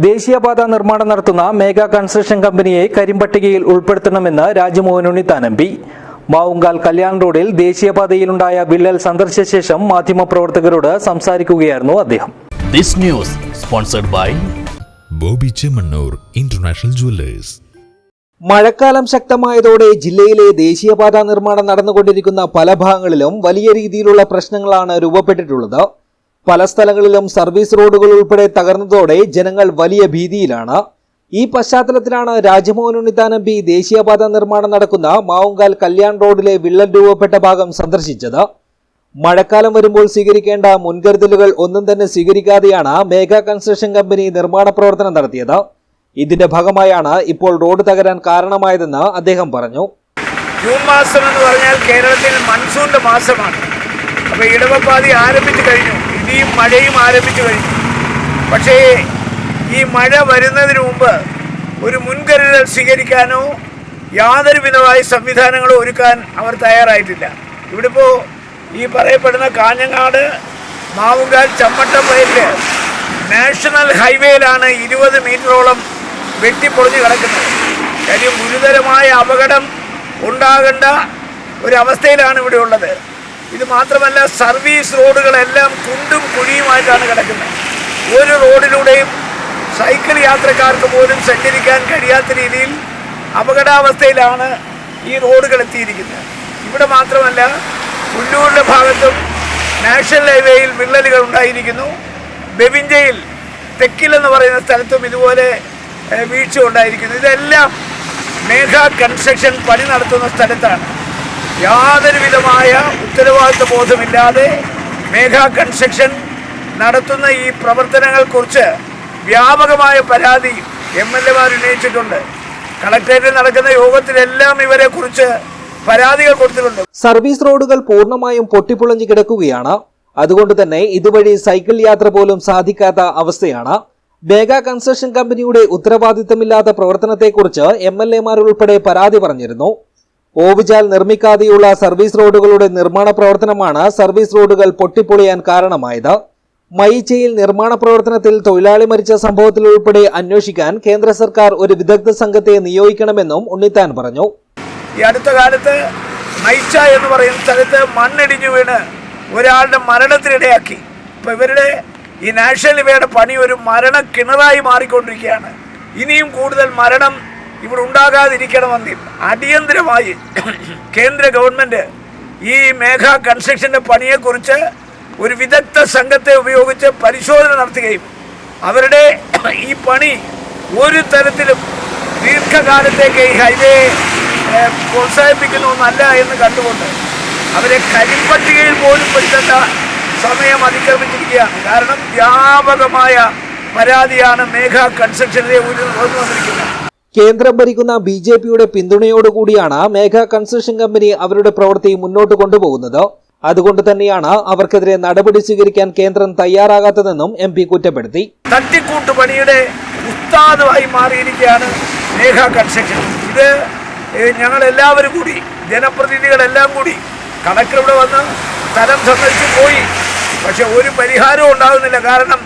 ദേശീയപാത നിർമ്മാണം നടത്തുന്ന മേഘ കൺസ്ട്രക്ഷൻ കമ്പനിയെ കരിമ്പട്ടികയിൽ ഉൾപ്പെടുത്തണമെന്ന് രാജ്മോഹൻ ഉണ്ണിത്താൻ എം പി. മാവുങ്കാൽ കല്യാൺ റോഡിൽ ദേശീയപാതയിലുണ്ടായ വിള്ളൽ സന്ദർശിച്ച ശേഷം മാധ്യമപ്രവർത്തകരോട് സംസാരിക്കുകയായിരുന്നു അദ്ദേഹം. This news sponsored by Bobby Chemmanur international jewellers. മഴക്കാലം ശക്തമായതോടെ ജില്ലയിലെ ദേശീയപാത നിർമ്മാണം നടന്നുകൊണ്ടിരിക്കുന്ന പല ഭാഗങ്ങളിലും വലിയ രീതിയിലുള്ള പ്രശ്നങ്ങളാണ് രൂപപ്പെട്ടിട്ടുള്ളത്. പല സ്ഥലങ്ങളിലും സർവീസ് റോഡുകൾ ഉൾപ്പെടെ തകർന്നതോടെ ജനങ്ങൾ വലിയ ഭീതിയിലാണ്. ഈ പശ്ചാത്തലത്തിലാണ് രാജ്മോഹൻ ഉണ്ണിത്താൻ എം പി ദേശീയപാത നിർമ്മാണം നടക്കുന്ന മാവുങ്കാൽ കല്യാൺ റോഡിലെ വിള്ളൽ രൂപപ്പെട്ട ഭാഗം സന്ദർശിച്ചത്. മഴക്കാലം വരുമ്പോൾ സ്വീകരിക്കേണ്ട മുൻകരുതലുകൾ ഒന്നും തന്നെ സ്വീകരിക്കാതെയാണ് മേഘ കൺസ്ട്രക്ഷൻ കമ്പനി നിർമ്മാണ പ്രവർത്തനം നടത്തിയത്. ഇതിന്റെ ഭാഗമായാണ് ഇപ്പോൾ റോഡ് തകരാൻ കാരണമായതെന്ന് അദ്ദേഹം പറഞ്ഞു. ജൂൺ മാസം എന്ന് പറഞ്ഞാൽ കേരളത്തിൽ മൺസൂണിന്റെ മാസമാണ്. അപ്പോൾ ഇടവപ്പാതി ആരംഭിച്ചു കഴിഞ്ഞു, ഇനിയും മഴയും ആരംഭിച്ചു കഴിഞ്ഞു. പക്ഷേ ഈ മഴ വരുന്നതിന് മുമ്പ് ഒരു മുൻകരുതൽ സ്വീകരിക്കാനോ യാതൊരു വിധമായ സംവിധാനങ്ങളോ ഒരുക്കാൻ അവർ തയ്യാറായിട്ടില്ല. ഇവിടെ ഇപ്പോൾ ഈ പറയപ്പെടുന്ന കാഞ്ഞങ്ങാട് മാവുങ്കാൽ ചമ്മട്ടം വയലിൽ നാഷണൽ ഹൈവേയിലാണ് 20 മീറ്ററോളം വെട്ടിപ്പൊളിഞ്ഞ് കിടക്കുന്നത്. കാര്യം ഗുരുതരമായ അപകടം ഉണ്ടാകേണ്ട ഒരവസ്ഥയിലാണ് ഇവിടെ ഉള്ളത്. ഇത് മാത്രമല്ല, സർവീസ് റോഡുകളെല്ലാം കുണ്ടും കുഴിയുമായിട്ടാണ് കിടക്കുന്നത്. ഒരു റോഡിലൂടെയും സൈക്കിൾ യാത്രക്കാർക്ക് പോലും സഞ്ചരിക്കാൻ കഴിയാത്ത രീതിയിൽ അപകടാവസ്ഥയിലാണ് ഈ റോഡുകൾ എത്തിയിരിക്കുന്നത്. ഇവിടെ മാത്രമല്ല, പുല്ലൂരിൻ്റെ ഭാഗത്തും നാഷണൽ ഹൈവേയിൽ വിള്ളലുകൾ ഉണ്ടായിരിക്കുന്നു. ബെവിഞ്ചയിൽ തെക്കിലെന്ന് പറയുന്ന സ്ഥലത്തും ഇതുപോലെ വീഴ്ച ഉണ്ടായിരിക്കുന്നു. ഇതെല്ലാം മേഘ കൺസ്ട്രക്ഷൻ പണി നടത്തുന്ന സ്ഥലത്താണ്. യാതൊരു വിധമായ ഉത്തരവാദിത്വ ബോധമില്ലാതെ മേഘ കൺസ്ട്രക്ഷൻ നടത്തുന്ന ഈ പ്രവർത്തനങ്ങളെക്കുറിച്ച് വ്യാപകമായ പരാതി MLA-മാർ ഉന്നയിച്ചിട്ടുണ്ട്. കളക്ടറേറ്റിൽ നടക്കുന്ന യോഗത്തിലെല്ലാം ഇവരെ കുറിച്ച് പരാതികൾ കൊടുത്തിട്ടുണ്ട്. സർവീസ് റോഡുകൾ പൂർണ്ണമായും പൊട്ടിപ്പൊളിഞ്ഞു കിടക്കുകയാണ്. അതുകൊണ്ട് തന്നെ ഇതുവഴി സൈക്കിൾ യാത്ര പോലും സാധിക്കാത്ത അവസ്ഥയാണ്. മേഘ കൺസ്ട്രക്ഷൻ കമ്പനിയുടെ ഉത്തരവാദിത്തമില്ലാത്ത പ്രവർത്തനത്തെക്കുറിച്ച് MLA-മാർ ഉൾപ്പെടെ പരാതി പറഞ്ഞിരുന്നു. ഓവുചാൽ നിർമ്മിക്കാതെയുള്ള സർവീസ് റോഡുകളുടെ നിർമ്മാണ പ്രവർത്തനമാണ് സർവീസ് റോഡുകൾ പൊട്ടിപ്പൊളിയാൻ കാരണമായത്. മയിച്ചയിൽ നിർമ്മാണ പ്രവർത്തനത്തിൽ തൊഴിലാളി മരിച്ച സംഭവത്തിൽ ഉൾപ്പെടെ അന്വേഷിക്കാൻ കേന്ദ്ര സർക്കാർ ഒരു വിദഗ്ധ സംഘത്തെ നിയോഗിക്കണമെന്നും ഉണ്ണിത്താൻ പറഞ്ഞു. ഈ അടുത്ത കാലത്ത് മയിച്ച എന്ന് പറയുന്ന സ്ഥലത്ത് മണ്ണിടിഞ്ഞു വീണ് ഒരാളുടെ മരണത്തിനിടയാക്കി. ഇപ്പോൾ ഇവരുടെ ഈ നാഷണൽ ഹൈവേയുടെ പണി ഒരു മരണക്കിണറായി മാറിക്കൊണ്ടിരിക്കുകയാണ്. ഇനിയും കൂടുതൽ മരണം ഇവിടെ ഉണ്ടാകാതിരിക്കണമെന്ന് അടിയന്തരമായി കേന്ദ്ര ഗവൺമെൻറ് ഈ മേഘ കൺസ്ട്രക്ഷൻ്റെ പണിയെക്കുറിച്ച് ഒരു വിദഗ്ധ സംഘത്തെ ഉപയോഗിച്ച് പരിശോധന നടത്തുകയും അവരുടെ ഈ പണി ഒരു തരത്തിലും ദീർഘകാലത്തേക്ക് ഈ ഹൈവേ പ്രോത്സാഹിപ്പിക്കുന്നൊന്നല്ല എന്ന് കണ്ടുകൊണ്ട് അവരെ കരിമ്പട്ടികയിൽ പോലും പെടുത്തേണ്ട സമയം അതിക്രമിച്ചിരിക്കുകയാണ്. കാരണം വ്യാപകമായ പരാതിയാണ് മേഘ കൺസ്ട്രക്ഷനിലെ വന്നിരിക്കുന്നത്. കേന്ദ്രം ഭരിക്കുന്ന BJP-യുടെ പിന്തുണയോടുകൂടിയാണ് മേഘ കൺസ്ട്രക്ഷൻ കമ്പനി അവരുടെ പ്രവൃത്തി മുന്നോട്ട് കൊണ്ടുപോകുന്നത്. അതുകൊണ്ട് തന്നെയാണ് അവർക്കെതിരെ നടപടി സ്വീകരിക്കാൻ കേന്ദ്രം തയ്യാറാകാത്തതെന്നും MP കുറ്റപ്പെടുത്തി. തട്ടിക്കൂട്ടുപണിയുടെ ഉസ്താദായി മാറിയിരിക്കുകയാണ് മേഘ കൺസ്ട്രക്ഷൻ. ഇത് ഞങ്ങളെല്ലാവരും കൂടി, ജനപ്രതിനിധികളെല്ലാം കൂടി, കളക്ടർ ഇവിടെ വന്ന് സ്ഥലം സന്ദർശിച്ച് പോയി. പക്ഷെ ഒരു പരിഹാരവും ഉണ്ടാകുന്നില്ല. കാരണം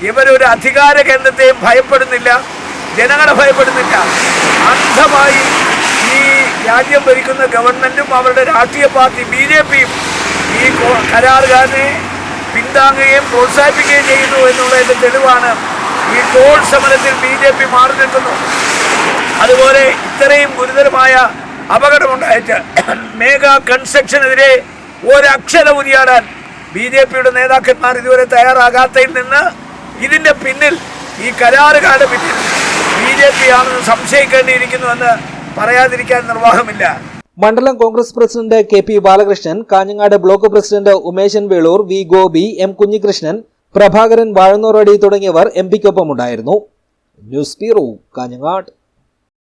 ഇവരൊരു അധികാര കേന്ദ്രത്തെയും ഭയപ്പെടുന്നില്ല, ജനങ്ങളെ ഭയപ്പെടുന്നില്ല. അന്ധമായി ഈ രാജ്യം ഭരിക്കുന്ന ഗവൺമെൻറ്റും അവരുടെ രാഷ്ട്രീയ പാർട്ടി BJP-യും ഈ കരാറുകാരനെ പിന്താങ്ങുകയും പ്രോത്സാഹിപ്പിക്കുകയും ചെയ്യുന്നു എന്നുള്ളതിൻ്റെ തെളിവാണ് ഈ ടോൾ സമരത്തിൽ BJP മാറി നിൽക്കുന്നു. അതുപോലെ ഇത്രയും ഗുരുതരമായ അപകടമുണ്ടായിട്ട് മേഘ കൺസ്ട്രക്ഷനെതിരെ ഒരക്ഷരം ഉരിയാടാൻ BJP-യുടെ നേതാക്കന്മാർ ഇതുവരെ തയ്യാറാകാത്തതിൽ നിന്ന് ഇതിൻ്റെ പിന്നിൽ, ഈ കരാറുകാരുടെ പിന്നിൽ BJP ആണെന്ന് സംശയിക്കേണ്ടിയിരിക്കുന്നുവെന്ന് പറയാതിരിക്കാൻ നിർവാഹമില്ല. മണ്ഡലം Congress president KP Balakrishnan, Kanhangad block president Umeshan Velur, V Gopi, M Kunhikrishnan, Prabhakaran Vazhannooradi തുടങ്ങിയവർ MPക്കൊപ്പമുണ്ടായിരുന്നു. News bureau, Kanhangad.